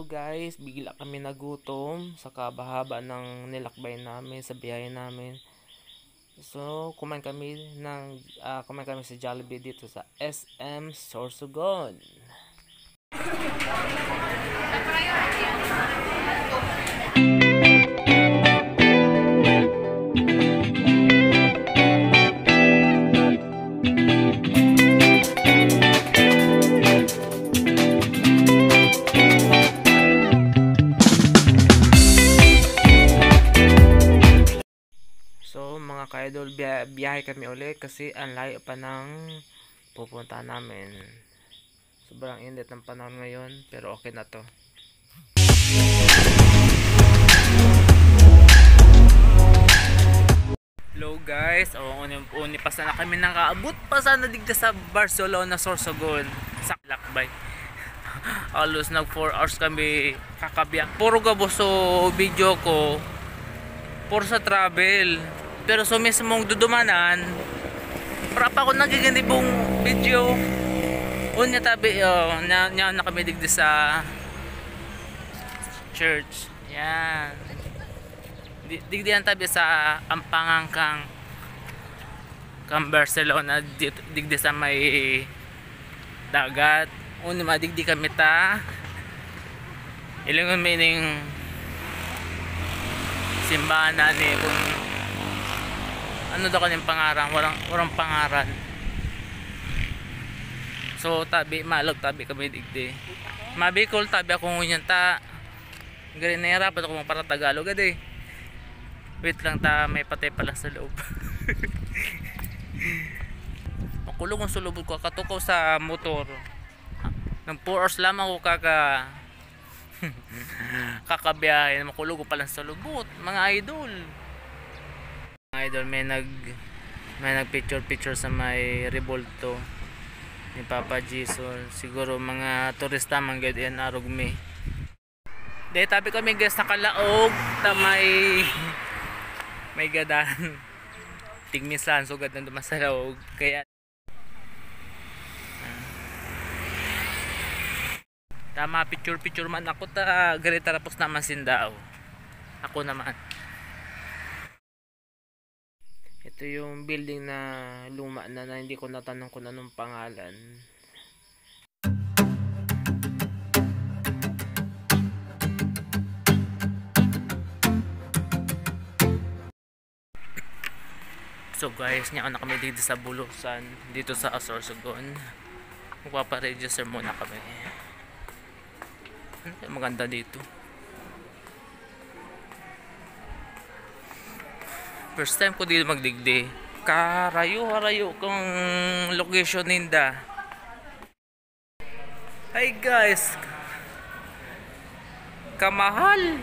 guys, bigla kami nagutom sa kabahaba ng nilakbay namin sa biyahe namin. So kumain kami sa Jollibee dito sa SM Sorsogon. So mga ka-idol, biyahe kami ulit kasi ang layo pa ng pupunta namin. Sobrang init ng panahon ngayon pero okay na to. Hello guys, uni pa sana kami nakaabot pa sana digda sa Barcelona Sorsogon sa lakbay. Halos nag 4 hours kami kakabya. Puro gaboso video ko. Puro sa travel. Pero so mismong dudumanan, para pa ako nagiganibong video. Unya tabi, na kami digdi sa church. Yan. Digdi yan tabi sa Ampangang kang Barcelona, digdi sa may dagat. Unya madigdi kami ta. Ilingon meaning simbahan na ni kung ano daw kanyang pangaran, walang pangaran. So tabi malog tabi kami digdi. Mabikol tabi ako ngunyan ta. Gari na hirapan ako para Tagalog ade. Wait lang ta, may patay pala sa loob. Makulong ang sulubod ko katukaw sa motor. Nang 4 hours lamang ako kakabiyahe. Makulong ko pala sa lubot, mga idol. May nag picture sa may Revolto ni Papa Jesus. Siguro mga turista man gid yan arugmi. Dahil tabi kami guys nakalaog ta may gadan. Tigmisan sugad na dumas sa laog kaya tama picture man ako ta ganito tapos naman sindao. Ako naman. Ito yung building na luma na hindi ko natanong kung anong pangalan. So guys, ngayon na kami dito sa Bulusan, dito sa Sorsogon. Magpapa-register muna kami. Maganda dito. First time ko dito magdigdi. Karayo kung location ninda. Hi guys. Kamahal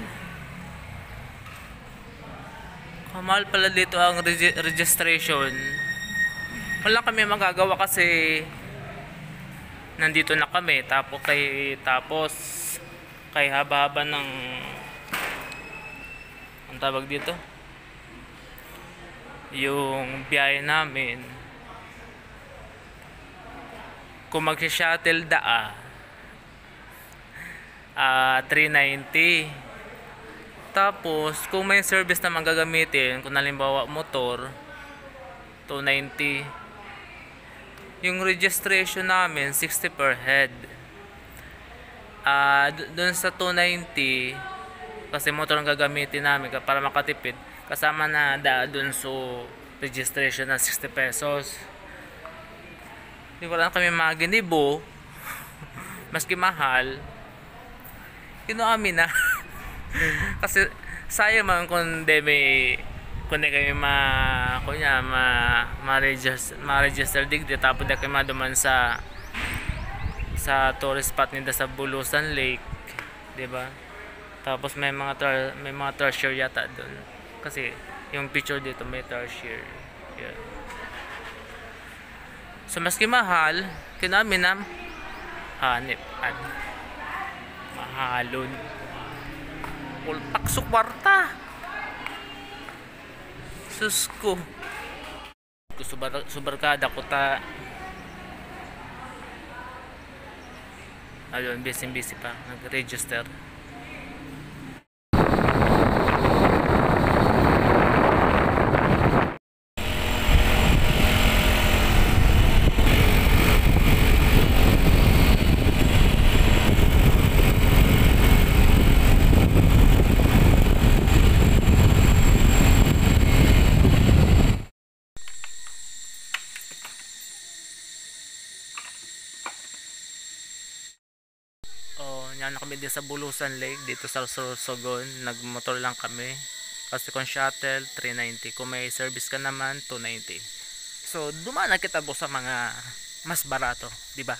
pala dito ang registration. Wala kami magagawa kasi nandito na kami tapos kay haba-haba ng ang tawag dito yung biyahe namin. Kung mag-shuttle 390. Tapos kung may service na magagamitin, kung halimbawa motor 290. Yung registration namin 60 per head. Doon sa 290 kasi motor ang gagamitin namin para makatipid, kasama na doon so registration na 60 pesos. Di wala kami maginibo. Maski mahal kinuamin na. Kasi sayang man kung di kami ma-register digdi tapos di kami maduman sa tourist spot nila sa Bulusan Lake, di ba? Tapos may mga tertiary yata doon. Kasi yung picture dito may tertiary. Yeah. So maski mahal, kinamin na hanip mahalon. Ultak sa kwarta. Sus ko. Subarkada ko ta. Ayun, busy pa. Nag-register. Yan na kami din sa Bulusan Lake dito sa Sorsogon. Nagmotor lang kami. Kasi kung shuttle 390, kung may service ka naman 290. So dumaan na kita sa mga mas barato, di ba?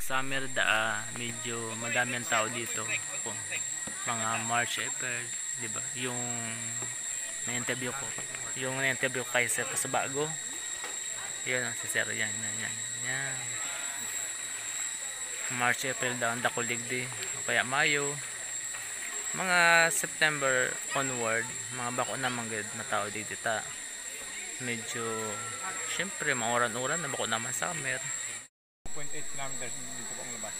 Summer medyo madami ang tao dito po. Mga March, April, di ba? Yung na-interview ko. Yung na-interview kay Sir Kasabago. Yun, si Sir, yan. March, April daw ang dakuligdi. O kaya Mayo. Mga September onward, mga bako na manggid na tao dito ta. Medyo, syempre, mauran-uran na bako naman summer. 0.8 kilometers dito po ang labas.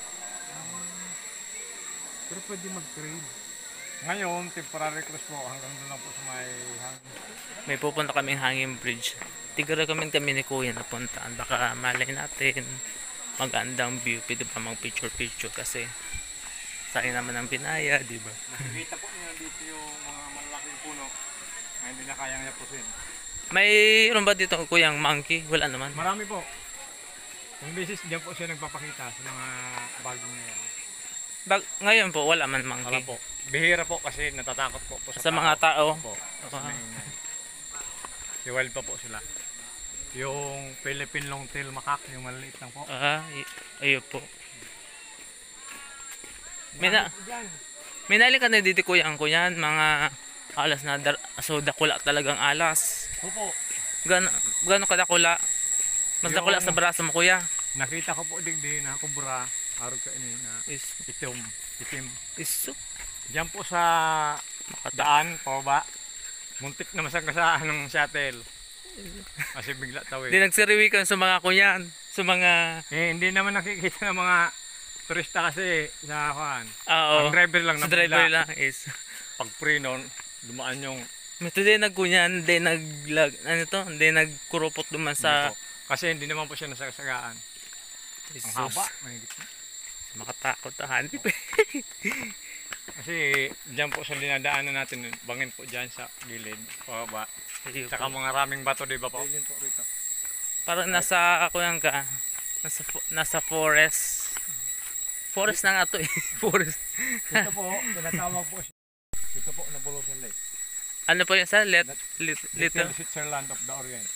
Pero pwede mag-trade. Ngayon, temporary cruise po hanggang doon lang po sa may hangin. May pupunta kaming hanging bridge. Tig-recommend kami ni Kuya na puntaan. Baka malay natin magandang view. Pwede pa mag picture kasi sayang naman ang pinaya, di ba? Nakikita po nyo dito yung mga malaking puno na hindi na kayang yapusin. Mayroon ba dito Kuyang monkey? Wala naman. Marami po. Yung beses diyan po siya nagpapakita sa mga bagong na yan. Ngayon po wala man monkey. Wala po. Bihira po kasi natatakot po Sa mga tao. Po. Wild pa po sila. Yung Philippine Longtail Macaque, yung maliliit lang po. Ayun po. Minali ka na dito Kuya ang kuyan. Mga alas na so dakula talagang alas. Opo. Gano kadakula? Mas dakula sa braso mo Kuya. Nakita ko po digdi na kubra arog ka ini na itim. Iso. Diyan po sa daan pababa. Muntik na masagasaan ng shuttle. Kasi bigla tawid. Hindi nagsiriwi ka sa mga kunyan, sa mga hindi naman nakikita ng mga turista kasi sa kuan. Ang driver lang sa driver lang is pag pre noon dumaan yung Mito din nagkunyan, hindi naglag, hindi nagkurupot duman sa kasi hindi naman po siya nasasagaan. Ang haba. Makatakot hanip. Kasi diyan po sa dinadaanan natin, bangin po diyan sa gilid, pababa. Saka mga raming bato, di ba po? Po rito. Parang nasa nasa forest. Forest na nga to eh. Forest. Ito po, tinatawag po siya. Ito po na Bulusan Lake. Ano po yun sir? Little Switzerland of the Orient.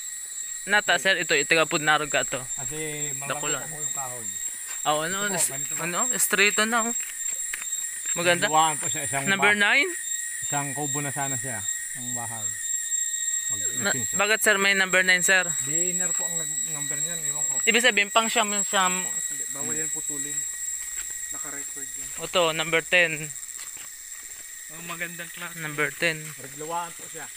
Nata sir, ito itagapod narog ka to. Kasi mabago po yung kahoy. Straight on na oh. Maganda. Buwan po siya isang Number 9? Isang kubo na sana siya, ang bahay. Bakit sir may number 9 sir? Dinner po ang number niyan, ewan ko. Ibig sabihin pang siyam. Bawal yan putulin. Naka-record yan. Ito, number 10. Ang magandang klase. Number 10. Reglawaan po siya.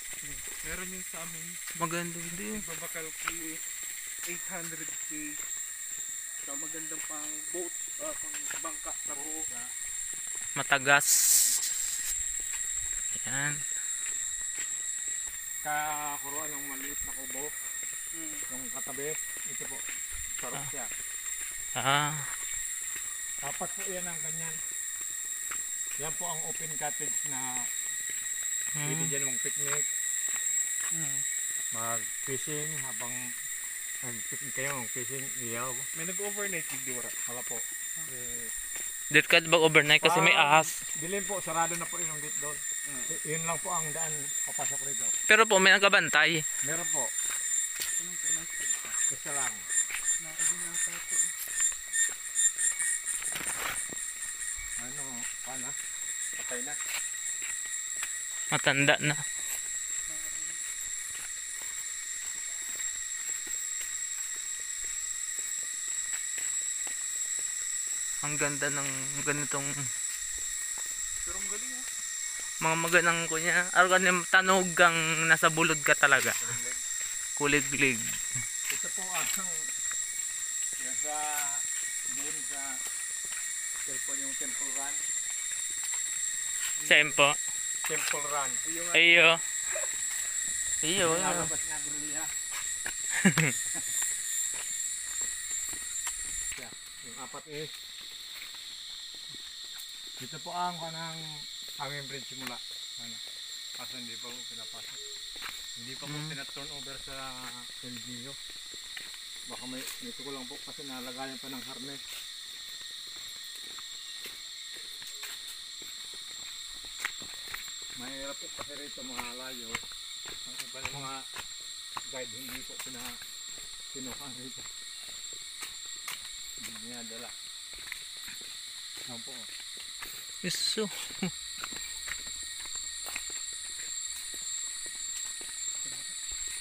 Meron yung sa amin. Maganda din. Babakal ko 800k. So magandang pang boat, pang bangka, tabo. Matagas. Yan. Kakuruan ng maliit na kubo. Yung katabi, ito po. Sarap siya. Dapat po yan ang ganyan. Yan po ang open cottage na pwede dyan mong picnic. Mag-fishing habang nag-picnic kayo, mag-fishing, iyaw. May nag-overnight di wala. Wala po. Dito ka ba overnight kasi may ahas? Dilim po, sarado na po yung gate doon. Yun lang po ang daan papasok rito. Pero po may nagkabantay. Meron po. Isa lang. Ano, paano? Patay na. Matanda na. Ang ganda ng ganitong pero ang galing ah. Mga magandang kunya. Araw ka tanog kang nasa bulod ka talaga. Kuliglig. Ito po ang yan sa doon sa cellphone yung temple run. Sempo. Temple Run. Ayo. Ayo. Lalabas na guruliya. Yung apat is dito po ang kanang aming bridge simula. Ano? Kaso hindi pa po pinapasok. Hindi pa po pinaturn over sa LGU. Baka may ko lang po kasi nalagayan pa ng harness. Mahirap po kasi rito mga layo. Ang iba ng mga guide hindi po pinukan rito. Hindi niya dala. Yan po. Iso.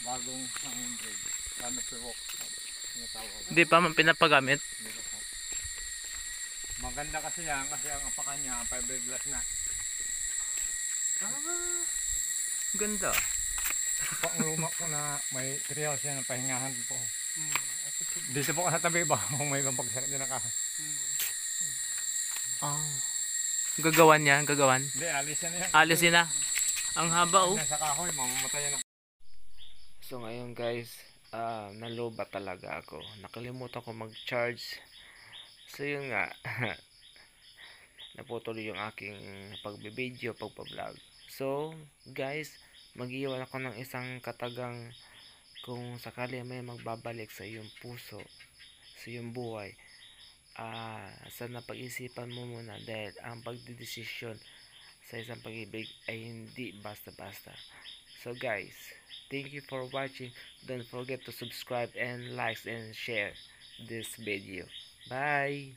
Bagong hangin bridge. Kano walk. Hindi pa man pinapagamit. Dito po. Maganda kasi yan kasi ang apakan niya fiberglass na. Ganda. Pang luma po na may treehouse yan ng pahingahan po. Dito po sa tabi ba kung may pagsarap din na kahoy. Oh. Gagawan yan, gagawan. Hindi, alis yan yan. Alisin na. Ang haba oh. Nasa kahoy, mamamatay yan. So ngayon guys, naloba talaga ako. Nakalimutan ko mag-charge. So yun nga. Naputol yung aking pagbibideo, pagpa-vlog. So guys, mag-iwan ako ng isang katagang kung sakali may magbabalik sa iyong puso, sa iyong buhay. Sana pag-isipan mo muna dahil ang pagdidesisyon sa isang pag-ibig ay hindi basta-basta. So guys, thank you for watching. Don't forget to subscribe and like and share this video. Bye!